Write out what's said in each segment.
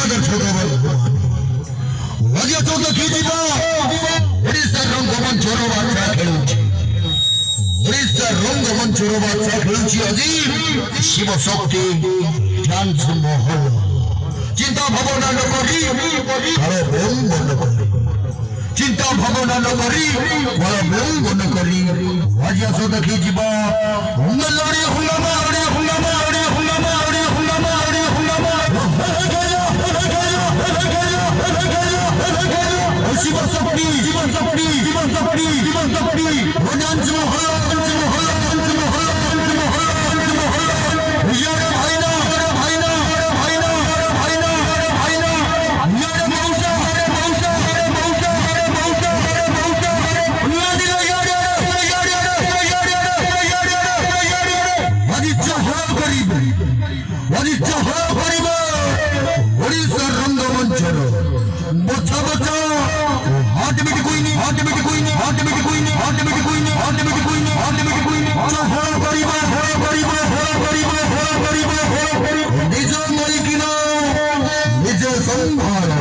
তোমাদের ছোট আজ তো দেখিଯିବ ଓଡ଼ିଶା ରଙ୍ଗମଞ୍ଚର ବାଛା ଖେଳୁଛି ଓଡ଼ିଶା ରଙ୍ଗମଞ୍ଚର ବାଛା ଖେଳୁଛି ଆଜି ଶିବ ଶକ୍ତି ଡାନ୍ସ ମହଲ ଚିନ୍ତା ଭାବନା ନ କରି କାଳ ବିଳମ୍ବ ନ କରି ଚିନ୍ତା ଭାବନା ନ କରି କାଳ ବିଳମ୍ବ ନ କରି ଆଜି ଆସ ଦେଖିଯିବ ମେଲୋଡି ହୁଙ୍ଗାମା शिव शक्ति डांस महल ओडिशा रंगमंचर बचा बचा निज मरिकिना निज संभार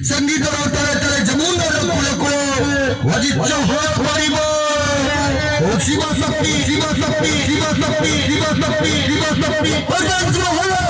संगीत जमुना शिव शक्ति